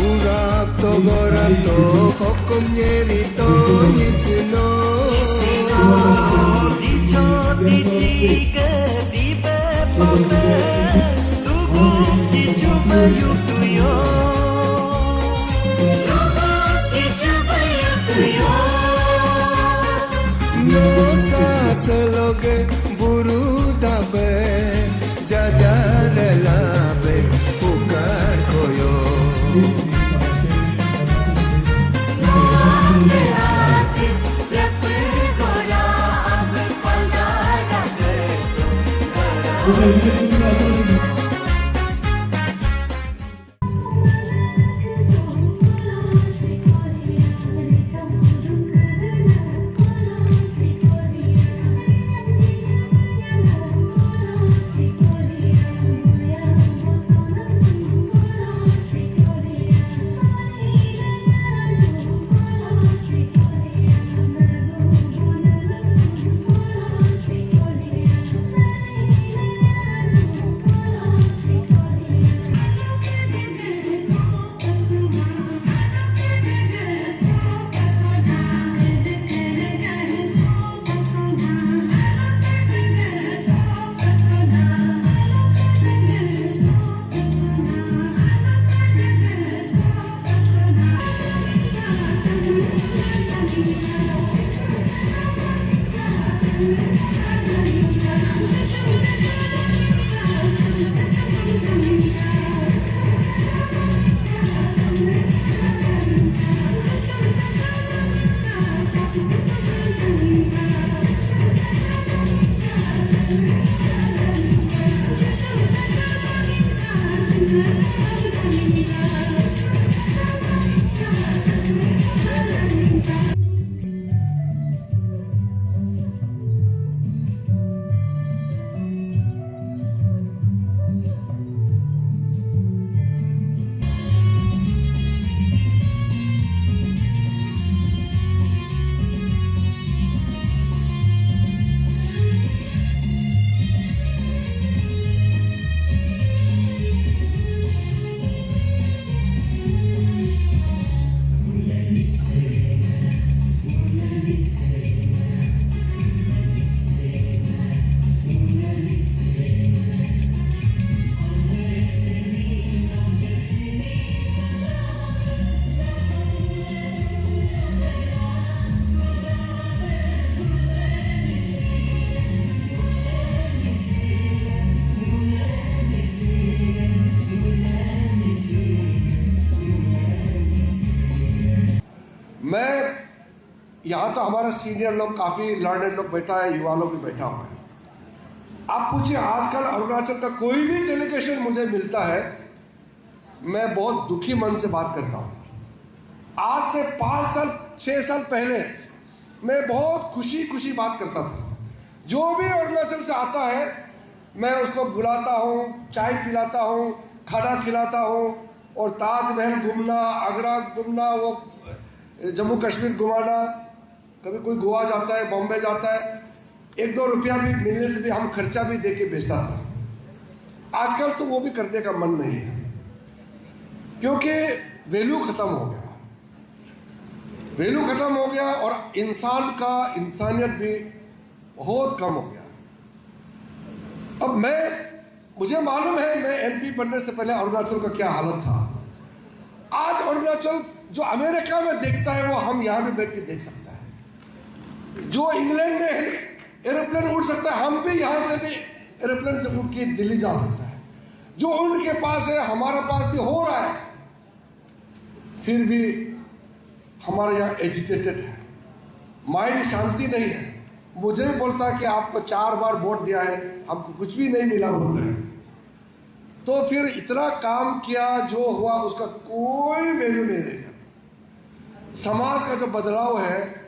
Urapto gorapto kokum yerito nisno Dicho dichike dibe pobe Tugum dichu mayutuyo No sasaloge buru dabe jajar labe pukar koyo मैं यहाँ तो हमारा senior लोग काफ़ी learned लोग बैठा है, युवा लोग भी बैठा हुआ है। आप पूछिए आजकल अरुणाचल का कोई भी डेलीगेशन मुझे मिलता है, मैं बहुत दुखी मन से बात करता हूँ। आज से 5 साल 6 साल पहले मैं बहुत खुशी बात करता था। जो भी अरुणाचल से आता है मैं उसको बुलाता हूँ, चाय पिलाता हूँ, खाना खिलाता हूँ और ताजमहल घूमना, आगरा घूमना, वो जम्मू कश्मीर घुमाना, कभी कोई गोवा जाता है, बॉम्बे जाता है, 1-2 रुपया भी मिलने से भी हम खर्चा भी दे के बेचता था। आजकल तो वो भी करने का मन नहीं है, क्योंकि वैल्यू खत्म हो गया, वैल्यू खत्म हो गया और इंसान का इंसानियत भी बहुत कम हो गया। अब मुझे मालूम है, मैं एमपी बनने से पहले अरुणाचल का क्या हालत था। आज अरुणाचल जो अमेरिका में देखता है वो हम यहाँ भी बैठ के देख सकता है। जो इंग्लैंड में एरोप्लेन उड़ सकता है, हम भी यहाँ से भी एरोप्लेन से उड़ के दिल्ली जा सकता है। जो उनके पास है हमारे पास भी हो रहा है, फिर भी हमारे यहाँ एजिटेटेड है, माइंड शांति नहीं है। मुझे भी बोलता है कि आपको 4 बार वोट दिया है, हमको कुछ भी नहीं मिला बोल रहे हैं। तो फिर इतना काम किया, जो हुआ उसका कोई वैल्यू नहीं रहेगा। समाज का जो बदलाव है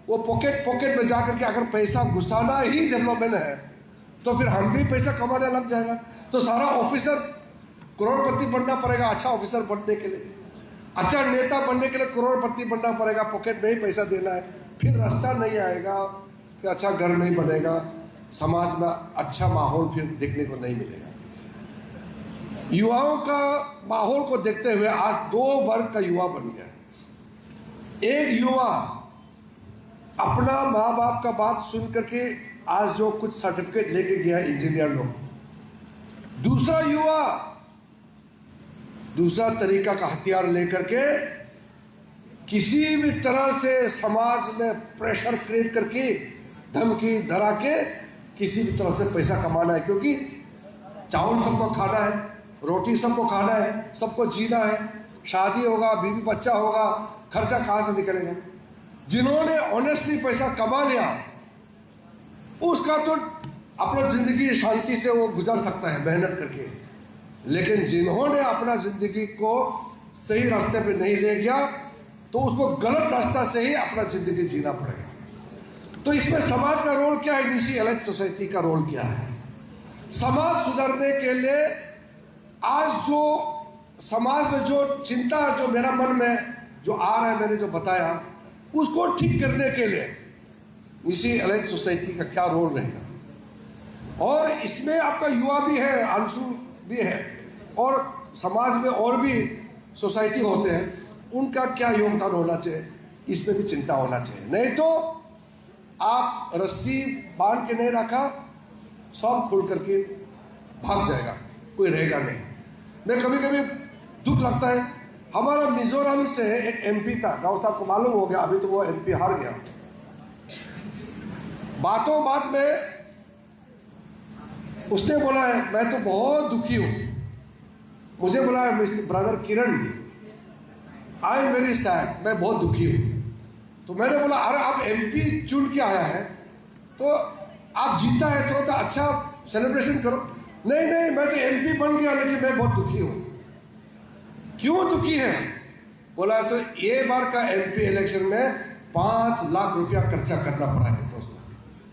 वो पॉकेट में जाकर के अगर पैसा घुसाना ही डेवलपमेंट है तो फिर हम भी पैसा कमाने लग जाएगा। तो सारा ऑफिसर करोड़पति बनना पड़ेगा अच्छा ऑफिसर बनने के लिए। अच्छा नेता बनने के लिए करोड़पति बनना पड़ेगा, पॉकेट में ही पैसा देना है, फिर रास्ता नहीं आएगा, फिर अच्छा घर नहीं बनेगा, समाज में अच्छा माहौल फिर देखने को नहीं मिलेगा। युवाओं का माहौल को देखते हुए आज दो वर्ग का युवा बन गया। एक युवा अपना माँ बाप का बात सुन करके आज जो कुछ सर्टिफिकेट लेके गया इंजीनियर लोग, दूसरा युवा दूसरा तरीका का हथियार लेकर के किसी भी तरह से समाज में प्रेशर क्रिएट करके धमकी धरा के किसी भी तरह से पैसा कमाना है, क्योंकि चावल सबको खाना है, रोटी सबको खाना है, सबको जीना है, शादी होगा, बीवी बच्चा होगा, खर्चा कहाँ से निकलेगा। जिन्होंने ऑनेस्टली पैसा कमा लिया उसका तो अपना जिंदगी शांति से वो गुजार सकता है मेहनत करके, लेकिन जिन्होंने अपना जिंदगी को सही रास्ते पे नहीं ले गया तो उसको गलत रास्ता से ही अपना जिंदगी जीना पड़ेगा। तो इसमें समाज का रोल क्या है, इसी अलग सोसाइटी का रोल क्या है। समाज सुधारने के लिए आज जो समाज में जो चिंता जो मेरा मन में जो आ रहा है, मैंने जो बताया, उसको ठीक करने के लिए इसी अलग सोसाइटी का क्या रोल रहेगा। और इसमें आपका युवा भी है, अंशु भी है, और समाज में और भी सोसाइटी होते हैं, उनका क्या योगदान होना चाहिए, इसमें भी चिंता होना चाहिए। नहीं तो आप रस्सी बांध के नहीं रखा, सब खुल करके भाग जाएगा, कोई रहेगा नहीं। मैं कभी कभी दुख लगता है, हमारा मिजोरम से एक एमपी था, राव साहब को मालूम हो गया, अभी तो वो एमपी हार गया। बातों बात में उसने बोला है मैं तो बहुत दुखी हूं, मुझे बोला है mister brother Kiran I am very sad, मैं बहुत दुखी हूं। तो मैंने बोला अरे आप एमपी चुन के आया है तो आप जीता है तो अच्छा सेलिब्रेशन करो। नहीं नहीं मैं तो एमपी बन गया लेकिन मैं बहुत दुखी हूं। क्यों दुखी है? बोला तो ये बार का एमपी इलेक्शन में 5 लाख रुपया खर्चा करना पड़ा है, तो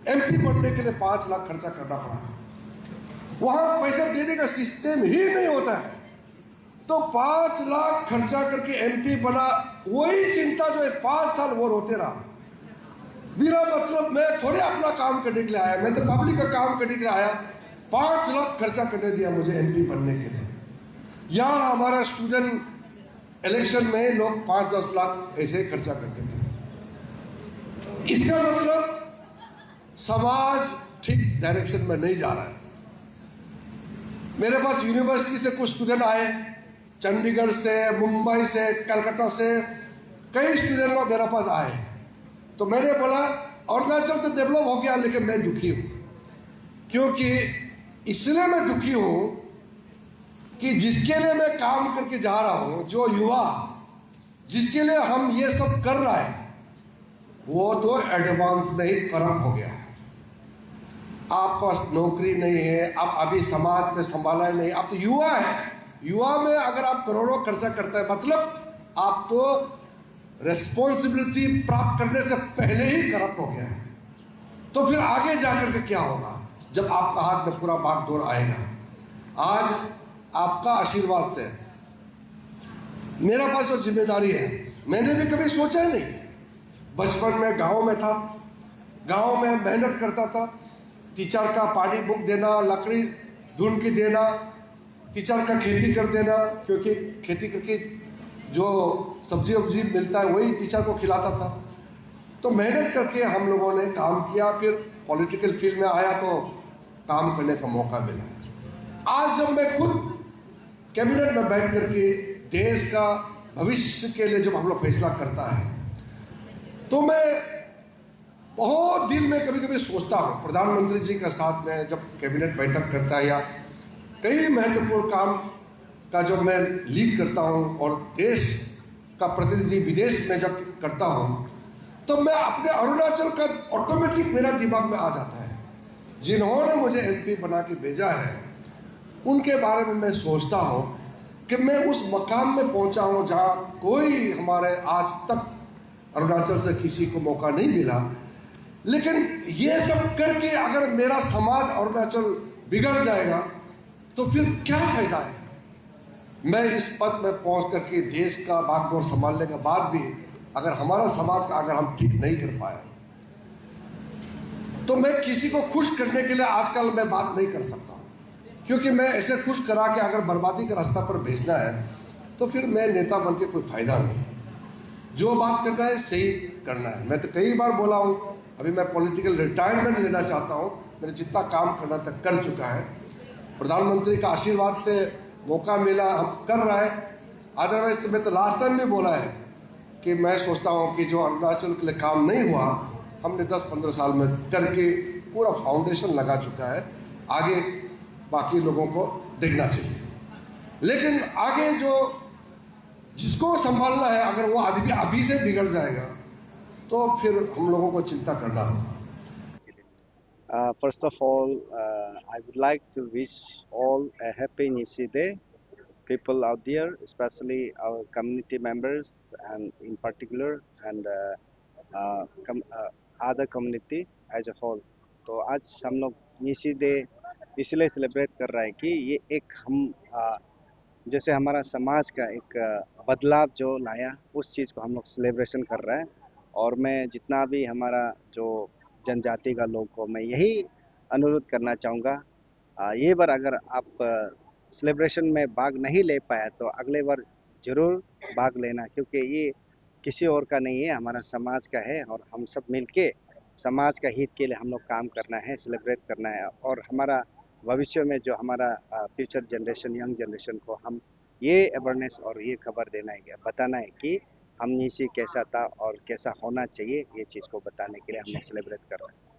एमपी बनने के लिए 5 लाख खर्चा करना पड़ा। वहां पैसा देने का सिस्टम ही नहीं होता है, तो 5 लाख खर्चा करके एमपी बना। वही चिंता जो है 5 साल वो रोते रहा। मेरा मतलब मैं थोड़े अपना काम करने के लिए आया, मैं तो पब्लिक का काम करने के लिए आया। 5 लाख खर्चा करने दिया मुझे एमपी बनने के लिए। यहाँ हमारा स्टूडेंट इलेक्शन में लोग 5-10 लाख ऐसे खर्चा करते थे। इसका मतलब समाज ठीक डायरेक्शन में नहीं जा रहा है। मेरे पास यूनिवर्सिटी से कुछ स्टूडेंट आए, चंडीगढ़ से, मुंबई से, कलकत्ता से, कई स्टूडेंट लोग मेरे पास आए। तो मैंने बोला अरुणाचल तो डेवलप हो गया लेकिन मैं दुखी हूं। क्योंकि इसलिए मैं दुखी हूं कि जिसके लिए मैं काम करके जा रहा हूं, जो युवा जिसके लिए हम ये सब कर रहा है, वो तो एडवांस में ही करप्ट हो गया है। आपके पास नौकरी नहीं है, आप अभी समाज में संभाला ही नहीं, आप तो युवा है। युवा में अगर आप करोड़ों खर्चा करते हैं मतलब आप तो रेस्पॉन्सिबिलिटी प्राप्त करने से पहले ही करप्ट हो गया है। तो फिर आगे जाकर के क्या होगा जब आपका हाथ में पूरा बागडोर आएगा। आज आपका आशीर्वाद से मेरा पास जो जिम्मेदारी है, मैंने भी कभी सोचा ही नहीं। बचपन में गांव में था, गांव में मेहनत करता था, टीचर का पानी बुक देना, लकड़ी ढूंढ के देना, टीचर का खेती कर देना, क्योंकि खेती करके जो सब्जी वब्जी मिलता है वही टीचर को खिलाता था। तो मेहनत करके हम लोगों ने काम किया, फिर पॉलिटिकल फील्ड में आया तो काम करने का मौका मिला। आज जब मैं खुद कैबिनेट में बैठ करके देश का भविष्य के लिए जब हम लोग फैसला करता है तो मैं बहुत दिल में कभी कभी सोचता हूँ, प्रधानमंत्री जी के साथ में जब कैबिनेट बैठक करता है या कई महत्वपूर्ण काम का जब मैं लीड करता हूँ और देश का प्रतिनिधि विदेश में जब करता हूँ तो मैं अपने अरुणाचल का ऑटोमेटिक मेरा दिमाग में आ जाता है। जिन्होंने मुझे एमपी बना के भेजा है उनके बारे में मैं सोचता हूँ कि मैं उस मकाम में पहुँचा हूँ जहाँ कोई हमारे आज तक अरुणाचल से किसी को मौका नहीं मिला। लेकिन ये सब करके अगर मेरा समाज अरुणाचल बिगड़ जाएगा तो फिर क्या फायदा है? मैं इस पद में पहुंच करके देश का बागडोर संभालने के बाद भी अगर हमारा समाज का अगर हम ठीक नहीं कर पाए तो मैं किसी को खुश करने के लिए आजकल मैं बात नहीं कर सकता, क्योंकि मैं ऐसे खुश करा के अगर बर्बादी के रास्ता पर भेजना है तो फिर मैं नेता बन के कोई फायदा नहीं। जो बात करना है सही करना है। मैं तो कई बार बोला हूँ, अभी मैं पॉलिटिकल रिटायरमेंट लेना चाहता हूँ। मैंने जितना काम करना था कर चुका है। प्रधानमंत्री का आशीर्वाद से मौका मिला, हम कर रहा है। अदरवाइज तो मैं तो लास्ट टाइम भी बोला है कि मैं सोचता हूँ कि जो अरुणाचल के लिए काम नहीं हुआ हमने 10-15 साल में करके पूरा फाउंडेशन लगा चुका है। आगे बाकी लोगों को देखना चाहिए, लेकिन आगे जो जिसको संभालना है अगर वो आदमी अभी से बिगड़ जाएगा तो फिर हम लोगों को चिंता करना होगा। First of all, I would like to wish all a happy Nisi Day. People out there, especially our community members, and in particular, and other community as a whole. तो आज हम लोग निशी डे इसलिए सेलिब्रेट कर रहे हैं कि ये एक हम जैसे हमारा समाज का एक बदलाव जो लाया उस चीज़ को हम लोग सेलिब्रेशन कर रहे हैं। और मैं जितना भी हमारा जो जनजाति का लोग को मैं यही अनुरोध करना चाहूँगा, ये बार अगर आप सेलिब्रेशन में भाग नहीं ले पाया तो अगले बार ज़रूर भाग लेना, क्योंकि ये किसी और का नहीं है, हमारा समाज का है। और हम सब मिलके समाज का हित के लिए हम लोग काम करना है, सेलिब्रेट करना है। और हमारा भविष्य में जो हमारा फ्यूचर जनरेशन, यंग जनरेशन को हम ये अवेयरनेस और ये खबर देना है, बताना है कि हम निशी कैसा था और कैसा होना चाहिए, ये चीज़ को बताने के लिए हम लोग सेलिब्रेट कर रहे हैं।